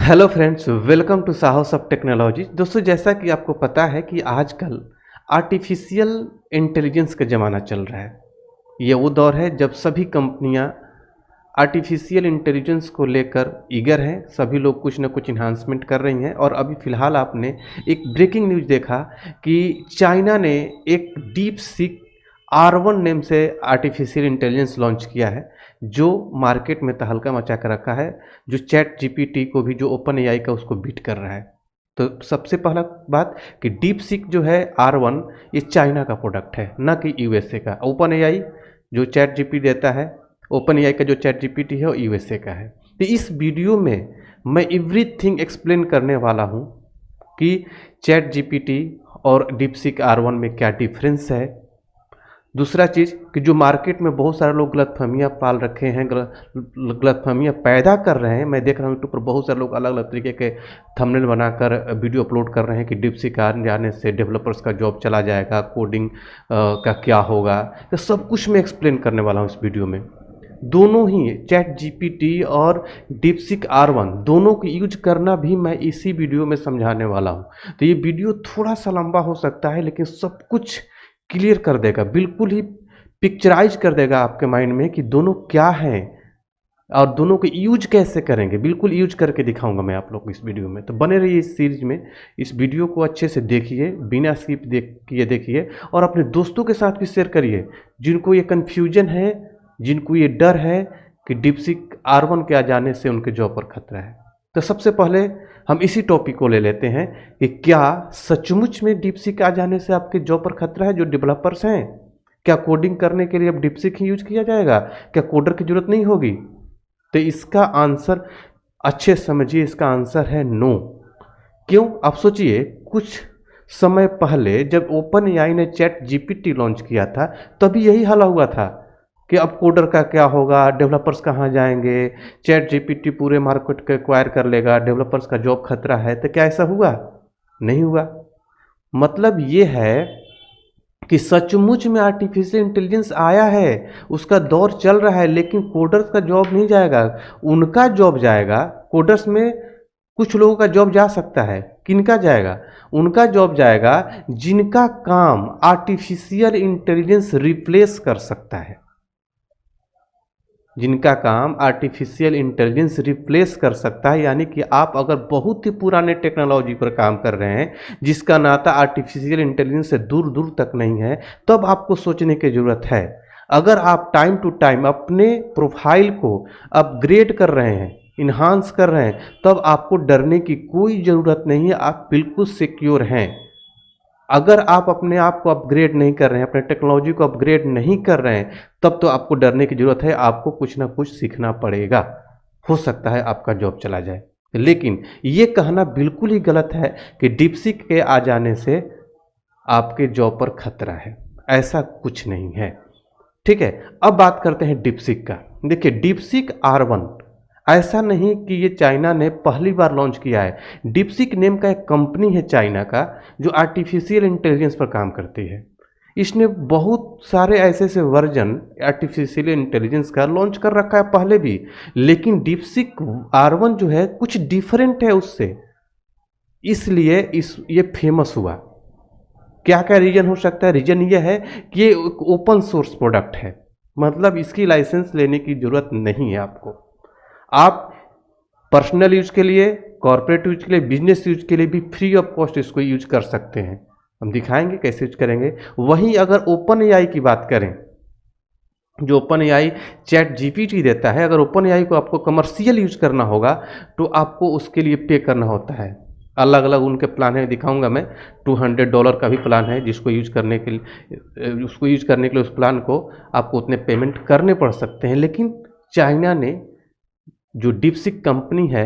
Hello friends, welcome to साहस of technology. दोस्तों, जैसा कि आपको पता है कि आजकल आर्टिफिशियल इंटेलिजेंस का ज़माना चल रहा है। ये वो दौर है जब सभी कंपनियां आर्टिफिशियल इंटेलिजेंस को लेकर ईगर हैं। सभी लोग कुछ ना कुछ इन्हांसमेंट कर रही हैं। और अभी फ़िलहाल आपने एक ब्रेकिंग न्यूज़ देखा कि चाइना ने एक डीप सीक R1 नेम से आर्टिफिशियल इंटेलिजेंस लॉन्च किया है, जो मार्केट में तहलका मचा कर रखा है, जो चैट जीपीटी को भी, जो ओपन एआई का, उसको बीट कर रहा है। तो सबसे पहला बात कि डीप सीक जो है R1, ये चाइना का प्रोडक्ट है, ना कि यूएसए का। ओपन एआई जो चैट जीपीटी देता है, ओपन एआई का जो चैट जीपीटी है वो यूएसए का है। तो इस वीडियो में मैं एवरीथिंग एक्सप्लेन करने वाला हूँ कि चैट जीपीटी और डीप सीक R1 में क्या डिफरेंस है। दूसरा चीज़ कि जो मार्केट में बहुत सारे लोग गलतफहमियाँ पाल रखे हैं, गलतफहमियाँ पैदा कर रहे हैं। मैं देख रहा हूँ यूट्यूब पर बहुत सारे लोग अलग अलग तरीके के थंबनेल बनाकर वीडियो अपलोड कर रहे हैं कि डीपसीक आने से डेवलपर्स का जॉब चला जाएगा, कोडिंग का क्या होगा। तो सब कुछ मैं एक्सप्लेन करने वाला हूँ इस वीडियो में। दोनों ही चैट जीपीटी और डीपसीक R1 दोनों को यूज करना भी मैं इसी वीडियो में समझाने वाला हूँ। तो ये वीडियो थोड़ा सा लंबा हो सकता है, लेकिन सब कुछ क्लियर कर देगा, बिल्कुल ही पिक्चराइज कर देगा आपके माइंड में कि दोनों क्या हैं और दोनों को यूज कैसे करेंगे। बिल्कुल यूज करके दिखाऊंगा मैं आप लोग को इस वीडियो में। तो बने रहिए इस सीरीज में। इस वीडियो को अच्छे से देखिए, बिना स्किप देखिए और अपने दोस्तों के साथ भी शेयर करिए, जिनको ये कन्फ्यूजन है, जिनको ये डर है कि डीपसीक R1 के आ जाने से उनके जॉब पर खतरा है। तो सबसे पहले हम इसी टॉपिक को ले लेते हैं कि क्या सचमुच में डीपसीक आ जाने से आपके जॉब पर खतरा है। जो डेवलपर्स हैं, क्या कोडिंग करने के लिए अब डीपसीक ही यूज किया जाएगा? क्या कोडर की जरूरत नहीं होगी? तो इसका आंसर अच्छे समझिए, इसका आंसर है नो। क्यों? आप सोचिए, कुछ समय पहले जब ओपन एआई ने चैट जीपीटी लॉन्च किया था, तभी यही हला हुआ था कि अब कोडर का क्या होगा, डेवलपर्स कहाँ जाएंगे, चैट जीपीटी पूरे मार्केट को एक्वायर कर लेगा, डेवलपर्स का जॉब खतरा है। तो क्या ऐसा हुआ? नहीं हुआ। मतलब ये है कि सचमुच में आर्टिफिशियल इंटेलिजेंस आया है, उसका दौर चल रहा है, लेकिन कोडर्स का जॉब नहीं जाएगा, उनका जॉब जाएगा। कोडर्स में कुछ लोगों का जॉब जा सकता है, किनका जाएगा? उनका जॉब जाएगा जिनका काम आर्टिफिशियल इंटेलिजेंस रिप्लेस कर सकता है, जिनका काम आर्टिफिशियल इंटेलिजेंस रिप्लेस कर सकता है। यानी कि आप अगर बहुत ही पुराने टेक्नोलॉजी पर काम कर रहे हैं, जिसका नाता आर्टिफिशियल इंटेलिजेंस से दूर दूर तक नहीं है, तब आपको सोचने की ज़रूरत है। अगर आप टाइम टू टाइम अपने प्रोफाइल को अपग्रेड कर रहे हैं, इन्हांस कर रहे हैं, तब आपको डरने की कोई ज़रूरत नहीं है, आप बिल्कुल सिक्योर हैं। अगर आप अपने आप को अपग्रेड नहीं कर रहे हैं, अपने टेक्नोलॉजी को अपग्रेड नहीं कर रहे हैं, तब तो आपको डरने की ज़रूरत है। आपको कुछ ना कुछ सीखना पड़ेगा। हो सकता है आपका जॉब चला जाए। लेकिन ये कहना बिल्कुल ही गलत है कि डीपसीक के आ जाने से आपके जॉब पर खतरा है। ऐसा कुछ नहीं है। ठीक है, अब बात करते हैं डीपसीक का। देखिए, डीपसीक R1 ऐसा नहीं कि ये चाइना ने पहली बार लॉन्च किया है। डीपसीक नेम का एक कंपनी है चाइना का, जो आर्टिफिशियल इंटेलिजेंस पर काम करती है। इसने बहुत सारे ऐसे ऐसे वर्जन आर्टिफिशियल इंटेलिजेंस का लॉन्च कर रखा है पहले भी, लेकिन डीपसीक R1 जो है कुछ डिफरेंट है उससे, इसलिए ये फेमस हुआ। क्या क्या रीजन हो सकता है? रीजन ये है कि ये ओपन सोर्स प्रोडक्ट है, मतलब इसकी लाइसेंस लेने की जरूरत नहीं है आपको। आप पर्सनल यूज के लिए, कॉर्पोरेट यूज के लिए, बिजनेस यूज के लिए भी फ्री ऑफ कॉस्ट इसको यूज कर सकते हैं। हम दिखाएंगे कैसे यूज करेंगे। वहीं अगर ओपन एआई की बात करें, जो ओपन एआई चैट जीपीटी देता है, अगर ओपन एआई को आपको कमर्शियल यूज करना होगा तो आपको उसके लिए पे करना होता है। अलग अलग उनके प्लान है, दिखाऊंगा मैं। $200 का भी प्लान है, जिसको यूज करने के लिए, उसको यूज करने के लिए उस प्लान को आपको उतने पेमेंट करने पड़ सकते हैं। लेकिन चाइना ने, जो डीपसीक कंपनी है,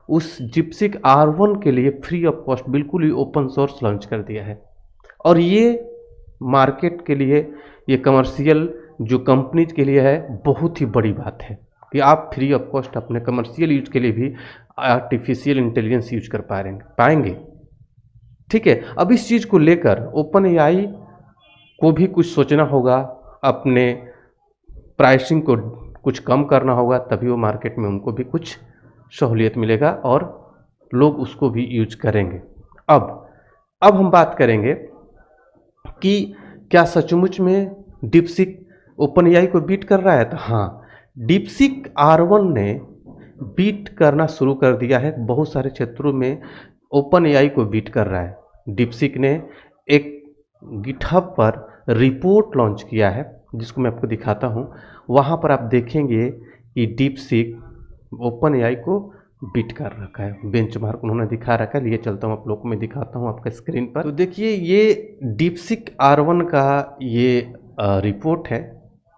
उस डीपसीक R1 के लिए फ्री ऑफ कॉस्ट बिल्कुल ही ओपन सोर्स लॉन्च कर दिया है। और ये मार्केट के लिए, ये कमर्शियल जो कंपनीज के लिए है, बहुत ही बड़ी बात है कि आप फ्री ऑफ कॉस्ट अपने कमर्शियल यूज के लिए भी आर्टिफिशियल इंटेलिजेंस यूज कर पाएंगे। ठीक है, अब इस चीज़ को लेकर ओपन एआई को भी कुछ सोचना होगा, अपने प्राइसिंग को कुछ कम करना होगा, तभी वो मार्केट में उनको भी कुछ सहूलियत मिलेगा और लोग उसको भी यूज करेंगे। अब हम बात करेंगे कि क्या सचमुच में डीपसीक ओपन एआई को बीट कर रहा है। तो हाँ, डीपसीक R1 ने बीट करना शुरू कर दिया है, बहुत सारे क्षेत्रों में ओपन एआई को बीट कर रहा है। डीपसीक ने एक गिटहब पर रिपोर्ट लॉन्च किया है, जिसको मैं आपको दिखाता हूँ। वहाँ पर आप देखेंगे कि डीपसीक ओपन एआई को बीट कर रखा है, बेंचमार्क उन्होंने दिखा रखा है। लिए चलता हूँ आप लोग को मैं दिखाता हूँ आपका स्क्रीन पर। तो देखिए, ये डीपसीक R1 का ये रिपोर्ट है,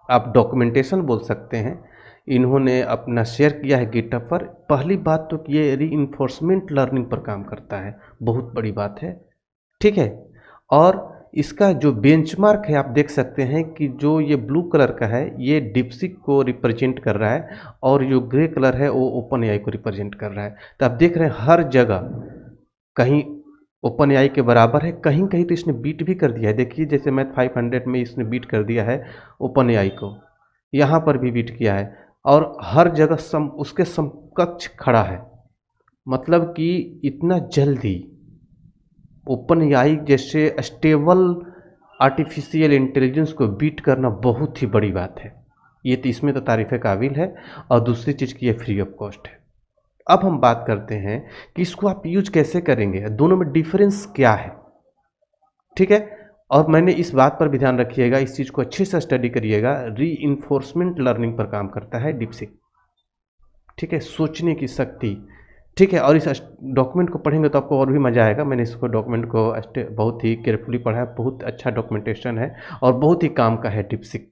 आप डॉक्यूमेंटेशन बोल सकते हैं। इन्होंने अपना शेयर किया है गिटहब पर। पहली बात तो कि ये रीइंफोर्समेंट लर्निंग पर काम करता है, बहुत बड़ी बात है, ठीक है। और इसका जो बेंचमार्क है आप देख सकते हैं कि जो ये ब्लू कलर का है ये डीपसीक को रिप्रेजेंट कर रहा है, और जो ग्रे कलर है वो ओपन एआई को रिप्रेजेंट कर रहा है। तो आप देख रहे हैं हर जगह कहीं ओपन एआई के बराबर है, कहीं कहीं तो इसने बीट भी कर दिया है। देखिए, जैसे मैथ 500 में इसने बीट कर दिया है ओपन एआई को, यहाँ पर भी बीट किया है, और हर जगह उसके समकक्ष खड़ा है। मतलब कि इतना जल्दी ओपन एआई जैसे स्टेबल आर्टिफिशियल इंटेलिजेंस को बीट करना बहुत ही बड़ी बात है। ये तो इसमें तो तारीफ़ काबिल है, और दूसरी चीज़ की ये फ्री ऑफ कॉस्ट है। अब हम बात करते हैं कि इसको आप यूज कैसे करेंगे, दोनों में डिफरेंस क्या है, ठीक है। और मैंने इस बात पर भी ध्यान रखिएगा, इस चीज़ को अच्छे से स्टडी करिएगा। रीइंफोर्समेंट लर्निंग पर काम करता है डीपसीक, ठीक है, सोचने की शक्ति, ठीक है। और इस डॉक्यूमेंट को पढ़ेंगे तो आपको और भी मज़ा आएगा। मैंने इसको डॉक्यूमेंट को बहुत ही केयरफुली पढ़ा है, बहुत अच्छा डॉक्यूमेंटेशन है और बहुत ही काम का है डीपसीक,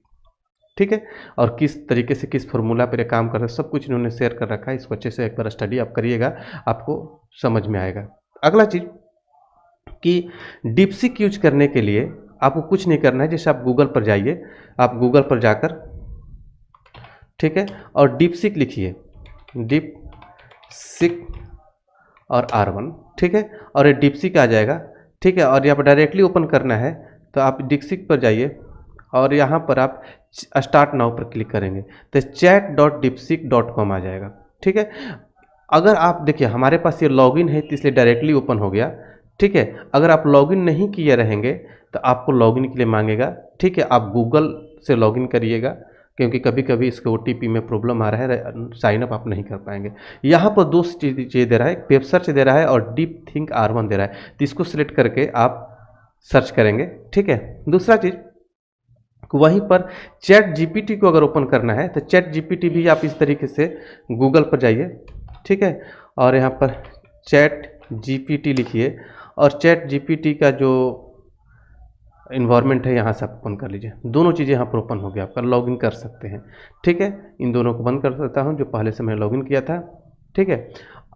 ठीक है। और किस तरीके से किस फार्मूला पर काम कर रहा है सब कुछ इन्होंने शेयर कर रखा है। इसको अच्छे से एक बार स्टडी आप करिएगा, आपको समझ में आएगा। अगला चीज़ कि डीपसीक यूज करने के लिए आपको कुछ नहीं करना है। जैसे आप गूगल पर जाइए, आप गूगल पर जाकर, ठीक है, और डीपसीक लिखिए, डीपसीक और R1, ठीक है, और ये डीपसीक आ जाएगा, ठीक है। और यहाँ पर डायरेक्टली ओपन करना है तो आप डीपसीक पर जाइए, और यहाँ पर आप स्टार्ट नाउ पर क्लिक करेंगे तो chat.deepseek.com आ जाएगा, ठीक है। अगर आप देखिए हमारे पास ये लॉगिन है तो इसलिए डायरेक्टली ओपन हो गया, ठीक है। अगर आप लॉगिन नहीं किए रहेंगे तो आपको लॉगिन के लिए मांगेगा, ठीक है। आप गूगल से लॉगिन करिएगा, क्योंकि कभी कभी इसके OTP में प्रॉब्लम आ रहा है, साइन अप आप नहीं कर पाएंगे। यहाँ पर दो चीज़ दे रहा है, वेब सर्च दे रहा है और डीप थिंक R1 दे रहा है। तो इसको सिलेक्ट करके आप सर्च करेंगे, ठीक है। दूसरा चीज़, वहीं पर चैट जीपीटी को अगर ओपन करना है तो चैट जीपीटी भी आप इस तरीके से गूगल पर जाइए, ठीक है, और यहाँ पर चैट जीपीटी लिखिए, और चैट जीपीटी का जो इन्वायरमेंट है यहाँ से आप ओपन कर लीजिए। दोनों चीज़ें यहाँ पर ओपन हो गया, आपका लॉगिन कर सकते हैं, ठीक है। इन दोनों को बंद कर देता हूँ जो पहले से मैंने लॉगिन किया था, ठीक है।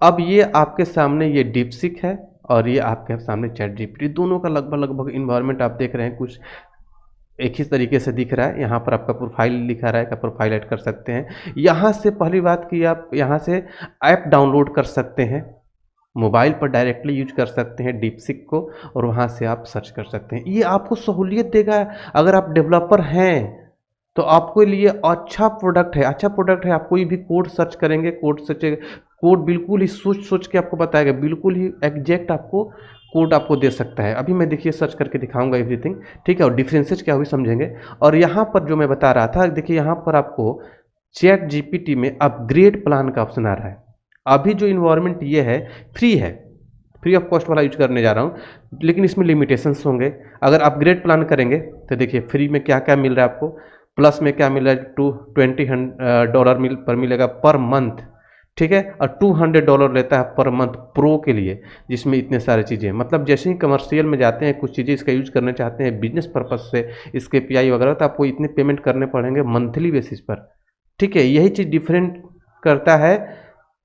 अब ये आपके सामने ये डीपसीक है और ये आपके सामने चैट जीपीटी, दोनों का लगभग इन्वायरमेंट आप देख रहे हैं कुछ एक ही तरीके से दिख रहा है। यहाँ पर आपका प्रोफाइल लिखा रहा है कि प्रोफाइल ऐड कर सकते हैं। यहाँ से पहली बात कि आप यहाँ से ऐप डाउनलोड कर सकते हैं, मोबाइल पर डायरेक्टली यूज कर सकते हैं डीपसीक को, और वहाँ से आप सर्च कर सकते हैं। ये आपको सहूलियत देगा। अगर आप डेवलपर हैं तो आपको लिए अच्छा प्रोडक्ट है, अच्छा प्रोडक्ट है। आप कोई भी कोड सर्च करेंगे, कोड बिल्कुल ही सोच के आपको बताएगा, बिल्कुल ही एग्जैक्ट आपको कोड आपको दे सकता है। अभी मैं देखिए सर्च करके दिखाऊंगा एवरीथिंग, ठीक है, और डिफरेंसेस क्या हुई समझेंगे। और यहाँ पर जो मैं बता रहा था, देखिए यहाँ पर आपको चैट जीपीटी में अपग्रेड प्लान का ऑप्शन आ रहा है। अभी जो इन्वायरमेंट ये है फ्री ऑफ कॉस्ट वाला यूज करने जा रहा हूँ, लेकिन इसमें लिमिटेशंस होंगे। अगर अपग्रेड प्लान करेंगे तो देखिए फ्री में क्या क्या मिल रहा है आपको, प्लस में क्या मिल रहा है, $20 पर मिलेगा पर मंथ, ठीक है, और $200 लेता है पर मंथ प्रो के लिए, जिसमें इतने सारे चीज़ें, मतलब जैसे ही कमर्शियल में जाते हैं कुछ चीज़ें इसका यूज करना चाहते हैं बिजनेस पर्पज से, इसके API वगैरह, तो आपको इतने पेमेंट करने पड़ेंगे मंथली बेसिस पर, ठीक है। यही चीज़ डिफरेंट करता है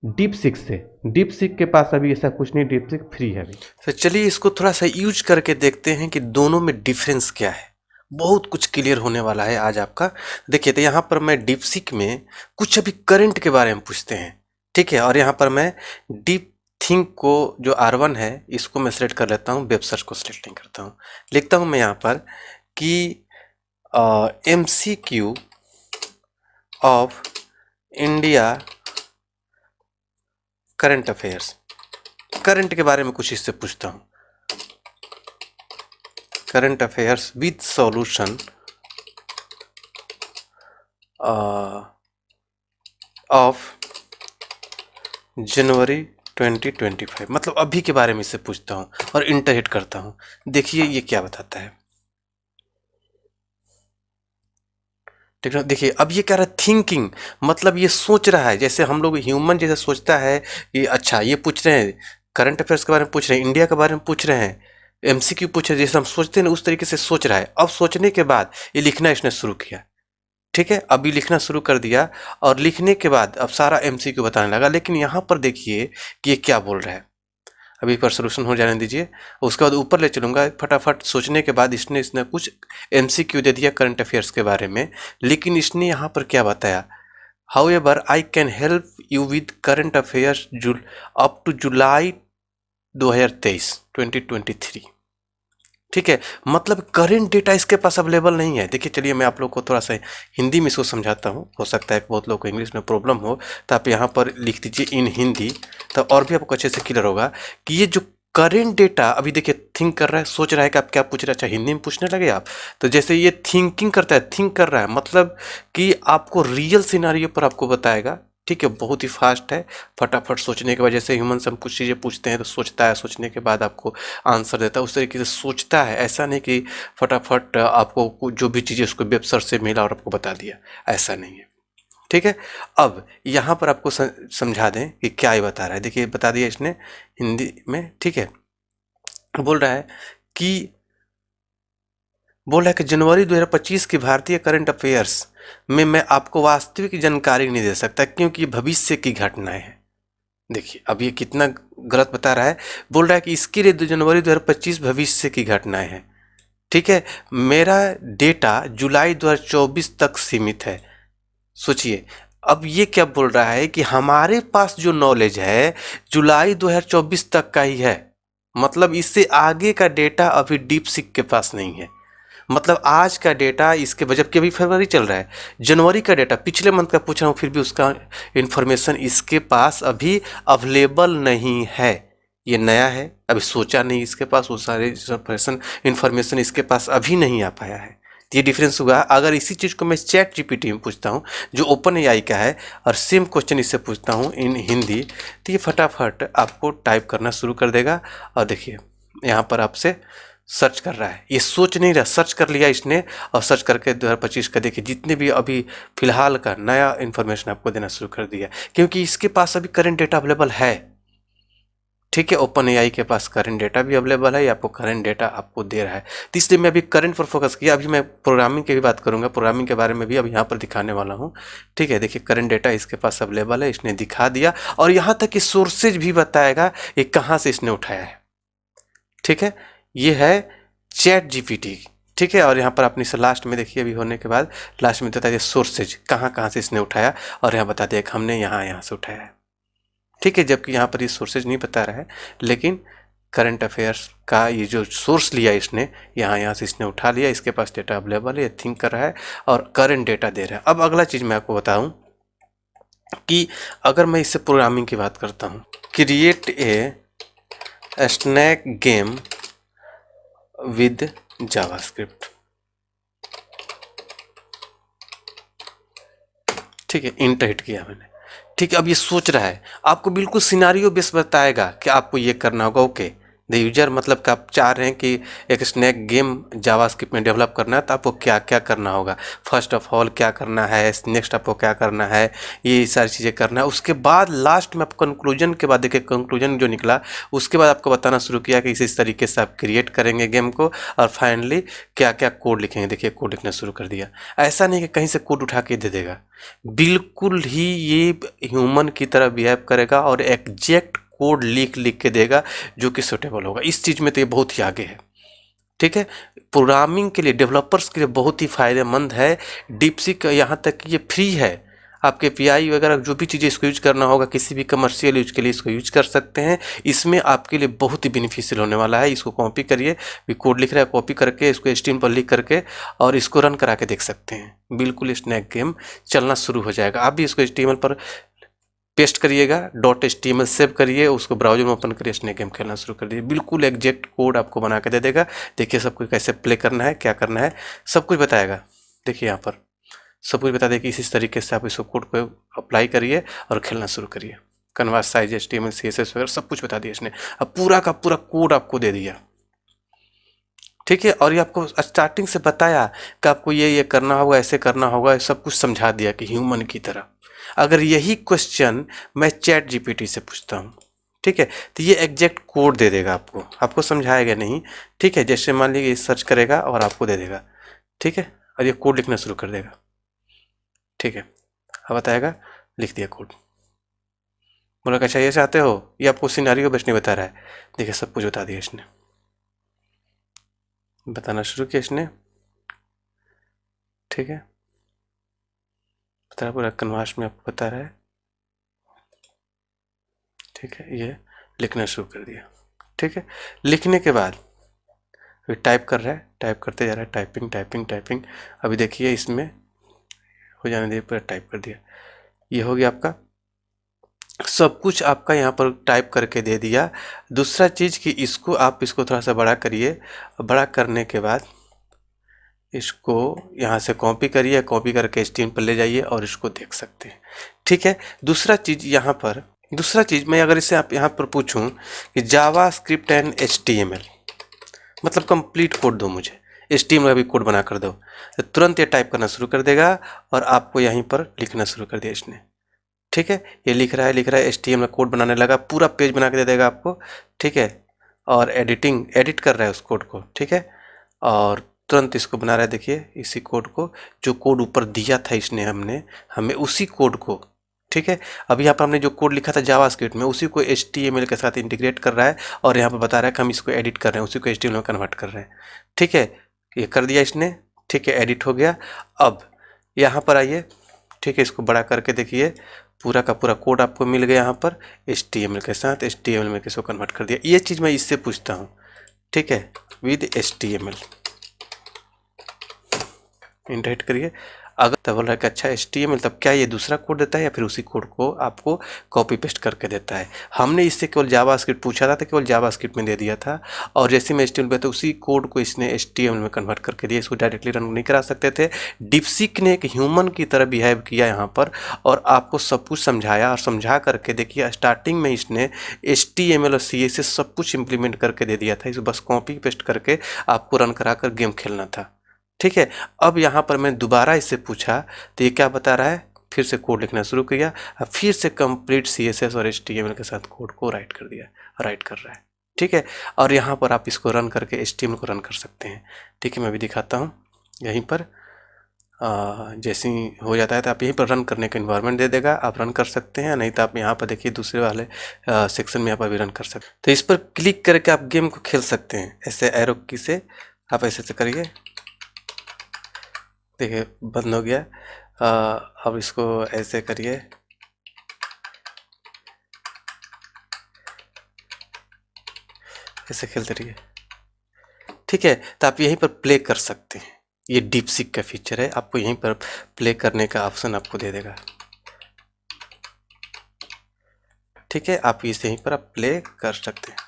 डीपसीक से। डीपसीक के पास अभी ऐसा कुछ नहीं, डीपसीक फ्री है अभी। तो चलिए इसको थोड़ा सा यूज करके देखते हैं कि दोनों में डिफरेंस क्या है। बहुत कुछ क्लियर होने वाला है आज आपका। देखिए तो यहाँ पर मैं डीपसीक में कुछ अभी करंट के बारे में पूछते हैं, ठीक है, और यहाँ पर मैं डीप थिंक को जो R1 है इसको मैं सेलेक्ट कर लेता हूँ, वेब सर्च को सिलेक्ट नहीं करता हूँ। लिखता हूँ मैं यहाँ पर कि MCQ of India current affairs, current के बारे में कुछ इससे पूछता हूँ, current affairs with solution of January 2025, मतलब अभी के बारे में इससे पूछता हूँ और इंटरहिट करता हूँ। देखिए ये क्या बताता है, ठीक है। देखिए अब ये कह रहा है थिंकिंग, मतलब ये सोच रहा है, जैसे हम लोग ह्यूमन जैसे सोचता है कि अच्छा ये पूछ रहे हैं, करंट अफेयर्स के बारे में पूछ रहे हैं, इंडिया के बारे में पूछ रहे हैं, एमसीक्यू पूछ रहे हैं, जैसे हम सोचते हैं ना उस तरीके से सोच रहा है। अब सोचने के बाद ये लिखना इसने शुरू किया, ठीक है। अभी लिखना शुरू कर दिया और लिखने के बाद अब सारा एमसीक्यू बताने लगा। लेकिन यहाँ पर देखिए कि ये क्या बोल रहा है, अभी पर सोल्यूशन हो जाने दीजिए, उसके बाद ऊपर ले चलूँगा। फटाफट सोचने के बाद इसने कुछ एमसीक्यू दे दिया करंट अफेयर्स के बारे में, लेकिन इसने यहाँ पर क्या बताया, however I can help you with current affairs up to July 2023, ठीक है। मतलब करेंट डेटा इसके पास अवेलेबल नहीं है। देखिए चलिए मैं आप लोग को थोड़ा सा हिंदी में इसको समझाता हूँ, हो सकता है कि बहुत लोग को इंग्लिश में प्रॉब्लम हो, तो आप यहाँ पर लिख दीजिए इन हिंदी, तो और भी आपको अच्छे से क्लियर होगा कि ये जो करेंट डेटा, अभी देखिए थिंक कर रहा है, सोच रहा है कि आप क्या पूछ रहे हैं, अच्छा हिंदी में पूछने लगे आप, तो जैसे ये थिंकिंग करता है, थिंक कर रहा है, मतलब कि आपको रियल सिनारियो पर आपको बताएगा, ठीक है। बहुत ही फास्ट है, फटाफट सोचने के बाद, जैसे ह्यूमन से हम कुछ चीज़ें पूछते हैं तो सोचता है, सोचने के बाद आपको आंसर देता है, उस तरीके से सोचता है। ऐसा नहीं कि फटाफट आपको जो भी चीज़ें उसको वेब सर्च से मिला और आपको बता दिया, ऐसा नहीं है, ठीक है। अब यहाँ पर आपको समझा दें कि क्या ये बता रहा है। देखिए बता दिया इसने हिंदी में, ठीक है। बोल रहा है कि जनवरी 2025 की भारतीय करंट अफेयर्स में मैं आपको वास्तविक जानकारी नहीं दे सकता क्योंकि भविष्य की घटनाएं हैं। देखिए अब ये कितना गलत बता रहा है। बोल रहा है कि इसके लिए 2 जनवरी 2025 भविष्य की घटनाएं हैं, ठीक है। मेरा डेटा जुलाई 2024 तक सीमित है। सोचिए अब ये क्या बोल रहा है कि हमारे पास जो नॉलेज है जुलाई 2024 तक का ही है, मतलब इससे आगे का डेटा अभी डीप सीक के पास नहीं है। मतलब आज का डेटा इसके, जबकि अभी फरवरी चल रहा है, जनवरी का डेटा पिछले मंथ का पूछ रहा हूँ, फिर भी उसका इन्फॉर्मेशन इसके पास अभी अवेलेबल नहीं है। ये नया है, अभी सोचा नहीं, इसके पास वो सारे इन्फॉर्मेशन इसके पास अभी नहीं आ पाया है। ये डिफरेंस हुआ। अगर इसी चीज़ को मैं चैट जीपीटी में पूछता हूँ जो ओपन एआई का है, और सेम क्वेश्चन इससे पूछता हूँ इन हिंदी, तो ये फटाफट आपको टाइप करना शुरू कर देगा। और देखिए यहाँ पर आपसे सर्च कर रहा है, ये सोच नहीं रहा, सर्च कर लिया इसने, और सर्च करके 2025 का देखिए जितने भी अभी फिलहाल का नया इन्फॉर्मेशन आपको देना शुरू कर दिया, क्योंकि इसके पास अभी करंट डेटा अवेलेबल है, ठीक है। ओपन एआई के पास करंट डेटा भी अवेलेबल है, आपको करंट डेटा आपको दे रहा है। तो इसलिए मैं अभी करंट पर फोकस किया। अभी मैं प्रोग्रामिंग की भी बात करूंगा, प्रोग्रामिंग के बारे में भी अब यहाँ पर दिखाने वाला हूँ, ठीक है। देखिए करंट डेटा इसके पास अवेलेबल है, इसने दिखा दिया, और यहाँ तक कि सोर्सेज भी बताएगा ये कहाँ से इसने उठाया है, ठीक है। ये है चैट जीपीटी, ठीक है। और यहाँ पर अपनी से लास्ट में देखिए, अभी होने के बाद लास्ट में देता है सोर्सेज, कहाँ कहाँ से इसने उठाया, और यहाँ बता दिया कि हमने यहाँ से उठाया है, ठीक है। जबकि यहाँ पर ये सोर्सेज नहीं बता रहा है, लेकिन करंट अफेयर्स का ये जो सोर्स लिया इसने, यहाँ से इसने उठा लिया, इसके पास डेटा अवेलेबल है, थिंक कर रहा है और करंट डेटा दे रहा है। अब अगला चीज़ मैं आपको बताऊँ कि अगर मैं इससे प्रोग्रामिंग की बात करता हूँ, create a snack game with JavaScript, ठीक है, इंटर हिट किया मैंने, ठीक है। अब ये सोच रहा है, आपको बिल्कुल सिनारियो बेस बताएगा कि आपको ये करना होगा। ओके द यूजर, मतलब कि आप चाह रहे हैं कि एक स्नैक गेम जावास्क्रिप्ट में डेवलप करना है, तो आपको क्या क्या करना होगा, फर्स्ट ऑफ ऑल क्या करना है, नेक्स्ट आपको क्या करना है, ये सारी चीज़ें करना है। उसके बाद लास्ट में आप कंक्लूजन के बाद देखिए, कंक्लूजन जो निकला उसके बाद आपको बताना शुरू किया कि इस तरीके से आप क्रिएट करेंगे गेम को, और फाइनली क्या क्या कोड लिखेंगे। देखिए कोड लिखना शुरू कर दिया। ऐसा नहीं कि कहीं से कोड उठा के दे देगा, बिल्कुल ही ये ह्यूमन की तरह बिहेव करेगा और एग्जैक्ट कोड लिख के देगा जो कि सूटेबल होगा। इस चीज़ में तो ये बहुत ही आगे है, ठीक है। प्रोग्रामिंग के लिए, डेवलपर्स के लिए बहुत ही फायदेमंद है। डीपसीक यहाँ तक कि ये फ्री है, आपके पीआई वगैरह जो भी चीज़ें इसको यूज करना होगा, किसी भी कमर्शियल यूज के लिए इसको यूज कर सकते हैं। इसमें आपके लिए बहुत ही बेनिफिशियल होने वाला है। इसको कॉपी करिए, भी कोड लिख रहा है कॉपी करके इसको स्टीम पर लिख करके और इसको रन करा के देख सकते हैं। बिल्कुल स्नैक गेम चलना शुरू हो जाएगा। आप भी इसको स्टीमल पर पेस्ट करिएगा, .html सेव करिए, उसको ब्राउजर में ओपन करिए, इसने गेम खेलना शुरू कर दिए। बिल्कुल एग्जैक्ट कोड आपको बना के दे देगा। देखिए सब कुछ कैसे प्ले करना है, क्या करना है, सब कुछ बताएगा। देखिए यहाँ पर सब कुछ बता दें कि इसी तरीके से आप इस कोड को अप्लाई करिए और खेलना शुरू करिए। कन्वर्स साइज, HTML CSS वगैरह सब कुछ बता दिया इसने। अब पूरा का पूरा कोड आपको दे दिया, ठीक है। और ये आपको स्टार्टिंग से बताया कि आपको ये करना होगा, ऐसे करना होगा, सब कुछ समझा दिया कि ह्यूमन की तरह। अगर यही क्वेश्चन मैं चैट जीपीटी से पूछता हूँ, ठीक है, तो ये एग्जैक्ट कोड दे देगा आपको समझाएगा नहीं, ठीक है। जैसे मान लीजिए सर्च करेगा और आपको दे देगा, ठीक है, और ये कोड लिखना शुरू कर देगा, ठीक है। अब बताएगा, लिख दिया कोड, बोला अच्छा ये चाहते हो, ये आपको सिनेरियो बेस नहीं बता रहा है। देखिए सब कुछ बता दिया इसने, बताना शुरू किया इसने, ठीक है। बता रहा पूरा कन्वास में आपको बता रहा है, ठीक है। ये लिखना शुरू कर दिया, ठीक है। लिखने के बाद फिर टाइप कर रहा है, टाइप करते जा रहा है, टाइपिंग टाइपिंग टाइपिंग। अभी देखिए इसमें हो जाने दिया, पूरा टाइप कर दिया। ये हो गया आपका, सब कुछ आपका यहाँ पर टाइप करके दे दिया। दूसरा चीज़ कि इसको थोड़ा सा बड़ा करिए, बड़ा करने के बाद इसको यहाँ से कॉपी करिए, कॉपी करके स्क्रीन पर ले जाइए और इसको देख सकते हैं, ठीक है। दूसरा चीज़ मैं अगर इसे आप यहाँ पर पूछूं कि जावा स्क्रिप्ट एंड HTML, मतलब कंप्लीट कोड दो मुझे, HTML का भी कोड बना कर दो, तो तुरंत ये टाइप करना शुरू कर देगा और आपको यहीं पर लिखना शुरू कर दिया इसने, ठीक है। ये लिख रहा है, HTML कोड बनाने लगा, पूरा पेज बना के दे देगा आपको, ठीक है। और एडिट कर रहा है उस कोड को, ठीक है। और तुरंत इसको बना रहा है, देखिए इसी कोड को, जो कोड ऊपर दिया था इसने हमें उसी कोड को, ठीक है। अब यहाँ पर हमने जो कोड लिखा था जावास्क्रिप्ट में, उसी को HTML के साथ इंटीग्रेट कर रहा है और यहाँ पर बता रहा है कि हम इसको एडिट कर रहे हैं, उसी को HTML में कन्वर्ट कर रहे हैं, ठीक है। ये कर दिया इसने, ठीक है, एडिट हो गया। अब यहाँ पर आइए, ठीक है, इसको बड़ा करके देखिए, पूरा का पूरा कोड आपको मिल गया यहाँ पर HTML के साथ, HTML में किसको कन्वर्ट कर दिया। ये चीज़ मैं इससे पूछता हूँ, ठीक है, विद HTML इंटरेक्ट करिए। अगर तब बोल रहा है कि अच्छा HTML, तब क्या ये दूसरा कोड देता है या फिर उसी कोड को आपको कॉपी पेस्ट करके देता है। हमने इससे केवल जावास्क्रिप्ट पूछा था, तो केवल जावास्क्रिप्ट में दे दिया था, और जैसे मैं HTML पे तो उसी कोड को इसने HTML में कन्वर्ट करके दिया। इसको डायरेक्टली रन नहीं करा सकते थे। डीपसीक ने एक ह्यूमन की तरह बिहेव किया यहाँ पर और आपको सब कुछ समझाया, और समझा करके देखिए स्टार्टिंग में इसने HTML और CSS सब कुछ इम्प्लीमेंट करके दे दिया था। इसको बस कॉपी पेस्ट करके आपको रन करा कर गेम खेलना था, ठीक है। अब यहाँ पर मैं दोबारा इससे पूछा तो ये क्या बता रहा है, फिर से कोड लिखना शुरू किया, अब फिर से कंप्लीट CSS और HTML के साथ कोड को राइट कर रहा है, ठीक है। और यहाँ पर आप इसको रन करके HTML को रन कर सकते हैं, ठीक है। मैं भी दिखाता हूँ यहीं पर, जैसे ही हो जाता है तो आप यहीं पर रन करने का इन्वायरमेंट दे देगा, आप रन कर सकते हैं। नहीं तो आप यहाँ पर देखिए दूसरे वाले सेक्शन में यहाँ पर भी रन कर सकते हैं। तो इस पर क्लिक करके आप गेम को खेल सकते हैं, ऐसे एरो की से आप ऐसे करिए, देखिए बंद हो गया। अब इसको ऐसे करिए, ऐसे खेलते रहिए, ठीक है। तो आप यहीं पर प्ले कर सकते हैं, ये डीपसीक का फीचर है, आपको यहीं पर प्ले करने का ऑप्शन आपको दे देगा, ठीक है। आप इसे यहीं पर आप प्ले कर सकते हैं,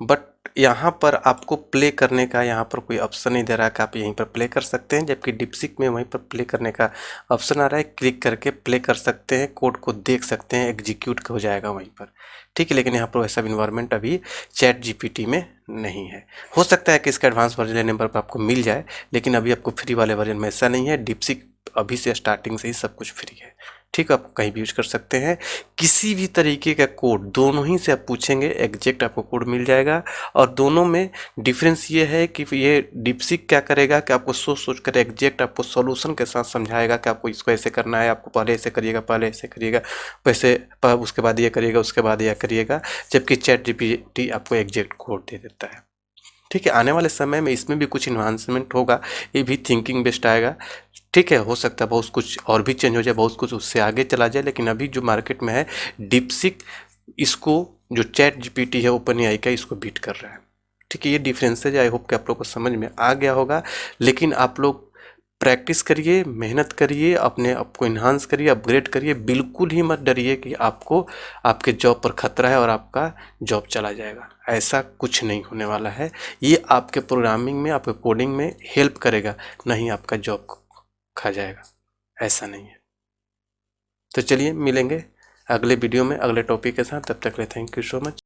बट यहाँ पर आपको प्ले करने का यहाँ पर कोई ऑप्शन नहीं दे रहा है कि आप यहीं पर प्ले कर सकते हैं, जबकि डीपसीक में वहीं पर प्ले करने का ऑप्शन आ रहा है। क्लिक करके प्ले कर सकते हैं, कोड को देख सकते हैं, एग्जीक्यूट हो जाएगा वहीं पर, ठीक है। लेकिन यहाँ पर वैसा इन्वायरमेंट अभी चैट जीपीटी में नहीं है। हो सकता है कि इसका एडवांस वर्जन लेने पर आपको मिल जाए, लेकिन अभी आपको फ्री वाले वर्जन में ऐसा नहीं है। डीपसीक अभी से स्टार्टिंग से ही सब कुछ फ्री है, ठीक है। आप कहीं भी यूज कर सकते हैं, किसी भी तरीके का कोड दोनों ही से आप पूछेंगे एग्जैक्ट आपको कोड मिल जाएगा। और दोनों में डिफरेंस ये है कि ये डीपसीक क्या करेगा कि आपको सोच कर एग्जैक्ट आपको सॉल्यूशन के साथ समझाएगा कि आपको इसको ऐसे करना है, आपको पहले ऐसे करिएगा, पहले ऐसे करिएगा, वैसे उसके बाद ये करिएगा, उसके बाद यह करिएगा, जबकि चैट जीपीटी आपको एग्जैक्ट कोड दे देता है, ठीक है। आने वाले समय में इसमें भी कुछ इन्हांसमेंट होगा, ये भी थिंकिंग बेस्ड आएगा, ठीक है। हो सकता है बहुत कुछ और भी चेंज हो जाए, बहुत कुछ उससे आगे चला जाए, लेकिन अभी जो मार्केट में है डीपसीक, इसको जो चैट जीपीटी है ओपन एआई का, इसको बीट कर रहा है, ठीक है। ये डिफरेंसेज आई होप कि आप लोग को समझ में आ गया होगा। लेकिन आप लोग प्रैक्टिस करिए, मेहनत करिए, अपने आप को इन्हांस करिए, अपग्रेड करिए। बिल्कुल ही मत डरिए कि आपको आपके जॉब पर खतरा है और आपका जॉब चला जाएगा। ऐसा कुछ नहीं होने वाला है। ये आपके प्रोग्रामिंग में, आपके कोडिंग में हेल्प करेगा, नहीं आपका जॉब खा जाएगा। ऐसा नहीं है। तो चलिए मिलेंगे अगले वीडियो में अगले टॉपिक के साथ। तब तक के लिए थैंक यू सो मच।